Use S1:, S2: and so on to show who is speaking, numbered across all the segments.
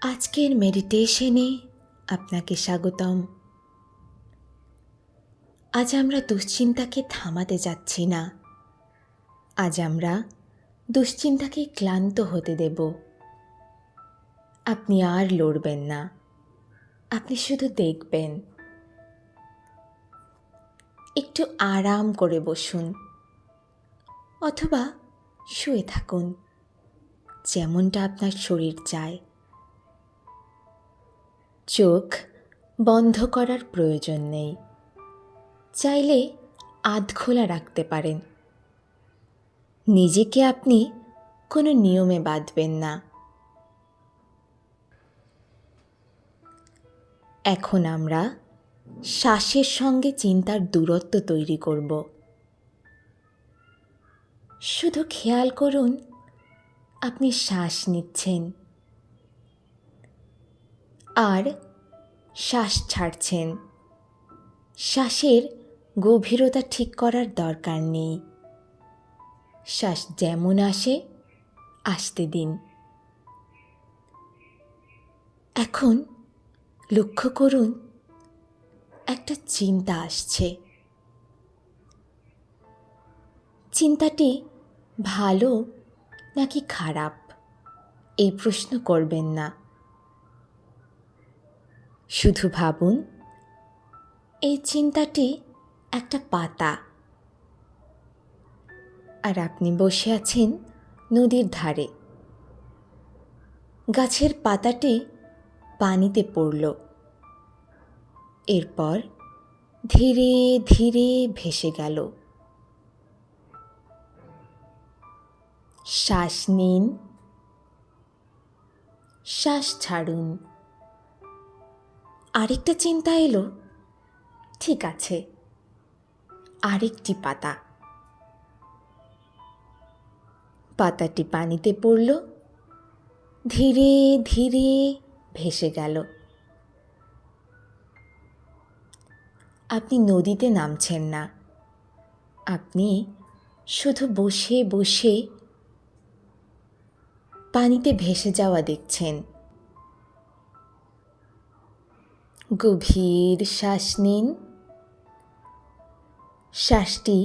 S1: আজকের মেডিটেশনে আপনাকে স্বাগতম। আজ আমরা দুশ্চিন্তাকে থামাতে যাচ্ছি না। আজ আমরা দুশ্চিন্তাকে ক্লান্ত হতে দেব। আপনি আর লড়বেন না, আপনি শুধু দেখবেন। একটু আরাম করে বসুন অথবা শুয়ে থাকুন, যেমনটা আপনার শরীর চায়। চোখ বন্ধ করার প্রয়োজন নেই, চাইলে আধখোলা রাখতে পারেন। নিজেকে আপনি কোনো নিয়মে বাঁধবেন না। এখন আমরা শ্বাসের সঙ্গে চিন্তার দূরত্ব তৈরি করব। শুধু খেয়াল করুন আপনি শ্বাস নিচ্ছেন আর শ্বাস ছাড়ছেন। শ্বাসের গভীরতা ঠিক করার দরকার নেই। শ্বাস যেমন আসে আসতে দিন। এখন লক্ষ্য করুন একটা চিন্তা আসছে। চিন্তাটি ভালো নাকি খারাপ এই প্রশ্ন করবেন না। শুধু ভাবুন এই চিন্তাটি একটা পাতা, আর আপনি বসে আছেন নদীর ধারে। গাছের পাতাটি পানিতে পড়ল, এরপর ধীরে ধীরে ভেসে গেল। শ্বাস নিন, শ্বাস ছাড়ুন। আরেকটা চিন্তা এলো, ঠিক আছে, আরেকটি পাতা। পাতাটি পানিতে পড়ল, ধীরে ধীরে ভেসে গেল। আপনি নদীতে নামছেন না, আপনি শুধু বসে বসে পানিতে ভেসে যাওয়া দেখছেন। গভীর শ্বাস নিন। শ্বাসটি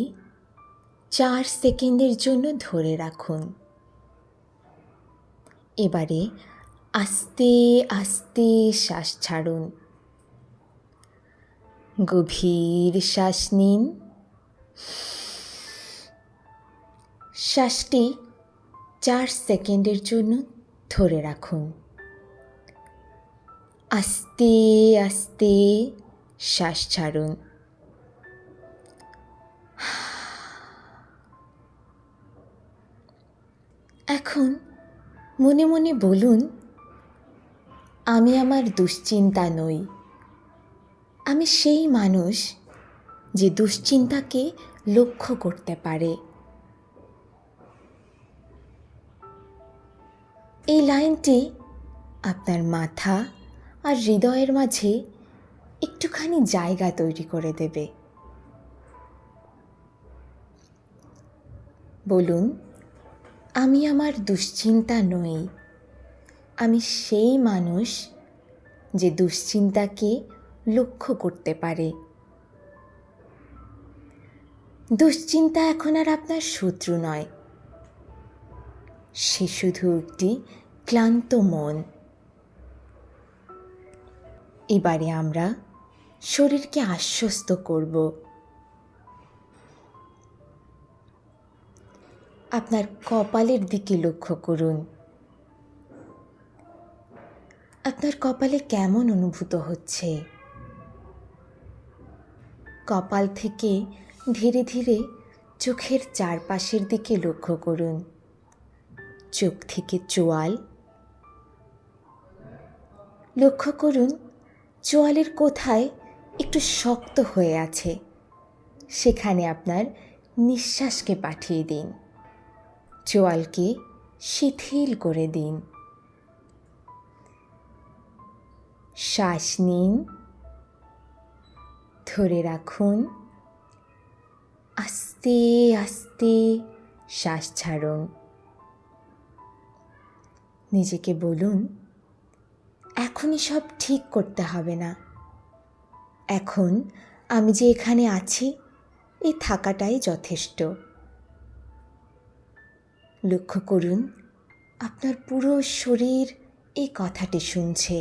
S1: 4 সেকেন্ডের জন্য ধরে রাখুন। এবারে আস্তে আস্তে শ্বাস ছাড়ুন। গভীর শ্বাস নিন। শ্বাসটি 4 সেকেন্ডের জন্য ধরে রাখুন। আস্তে আস্তে শ্বাস ছাড়ুন। এখন মনে মনে বলুন, আমি আমার দুশ্চিন্তা নই। আমি সেই মানুষ যে দুশ্চিন্তাকে লক্ষ্য করতে পারে। এই লাইনটি আপনার মাথা আর হৃদয়ের মাঝে একটুখানি জায়গা তৈরি করে দেবে। বলুন, আমি আমার দুশ্চিন্তা নই। আমি সেই মানুষ যে দুশ্চিন্তাকে লক্ষ্য করতে পারে। দুশ্চিন্তা এখন আর আপনার শত্রু নয়, সে শুধু একটি ক্লান্ত মন। এবারে আমরা শরীরকে আশ্বস্ত করব। আপনার কপালের দিকে লক্ষ্য করুন। আপনার কপালে কেমন অনুভূত হচ্ছে? কপাল থেকে ধীরে ধীরে চোখের চারপাশের দিকে লক্ষ্য করুন। চোখ থেকে চোয়াল। লক্ষ্য করুন চোয়ালের কোথায় একটু শক্ত হয়ে আছে, সেখানে আপনার নিঃশ্বাসকে পাঠিয়ে দিন। চোয়ালকে শিথিল করে দিন। শ্বাস নিন, ধরে রাখুন, আস্তে আস্তে শ্বাস ছাড়ুন। নিজেকে বলুন, এখনই সব ঠিক করতে হবে না। এখন আমি যে এখানে আছি, এই থাকাটাই যথেষ্ট। লক্ষ্য করুন, আপনার পুরো শরীর এই কথাটি শুনছে,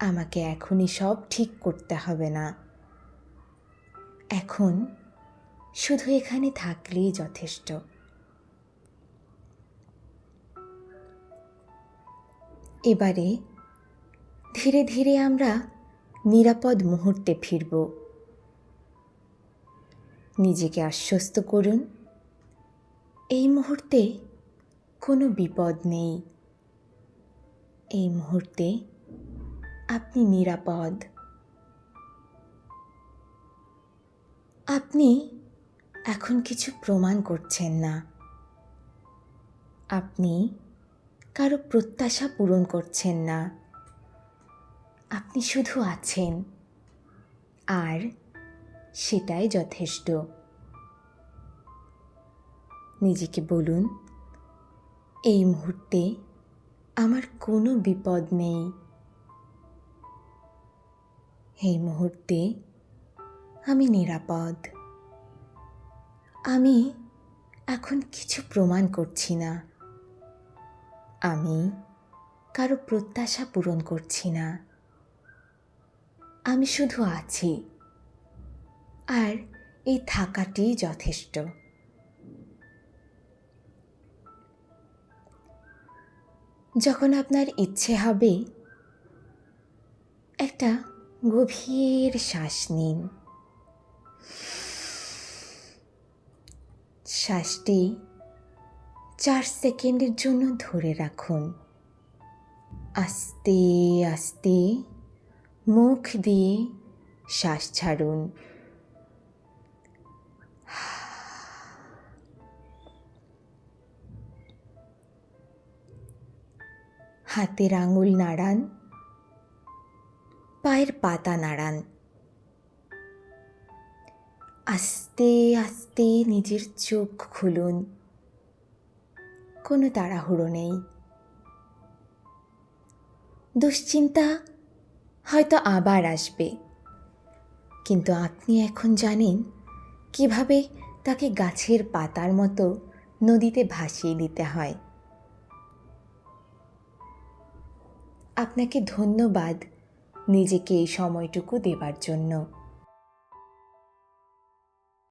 S1: আমাকে এখনই সব ঠিক করতে হবে না, এখন শুধু এখানে থাকলেই যথেষ্ট। এবারে ধীরে ধীরে আমরা নিরাপদ মুহূর্তে ফিরব। নিজেকে আশ্বস্ত করুন, এই মুহূর্তে কোনো বিপদ নেই, এই মুহূর্তে আপনি নিরাপদ। আপনি এখন কিছু প্রমাণ করছেন না, আপনি কারো প্রত্যাশা পূরণ করছেন না, আপনি শুধু আছেন, আর সেটাই যথেষ্ট। নিজেকে বলুন, এই মুহূর্তে আমার কোনো বিপদ নেই, এই মুহূর্তে আমি নিরাপদ। আমি এখন কিছু প্রমাণ করছি না, আমি কারো প্রত্যাশা পূরণ করছি না, আমি শুধু আছি, আর এই থাকাটি যথেষ্ট। যখন আপনার ইচ্ছে হবে, একটা গভীর শ্বাস নিন। শ্বাসটি 4 সেকেন্ডের জন্য ধরে রাখুন। আস্তে আস্তে মুখ দিয়ে শ্বাস ছাড়ুন। হাতের আঙুল নাড়ান, পায়ের পাতা নাড়ান। আস্তে আস্তে নিজের চোখ খুলুন, কোনো তাড়াহুড়ো নেই। দুশ্চিন্তা হয়তো আবার আসবে, কিন্তু আপনি এখন জানেন কিভাবে তাকে গাছের পাতার মতো নদীতে ভাসিয়ে দিতে হয়। আপনাকে ধন্যবাদ নিজেকে এই সময়টুকু দেবার জন্য।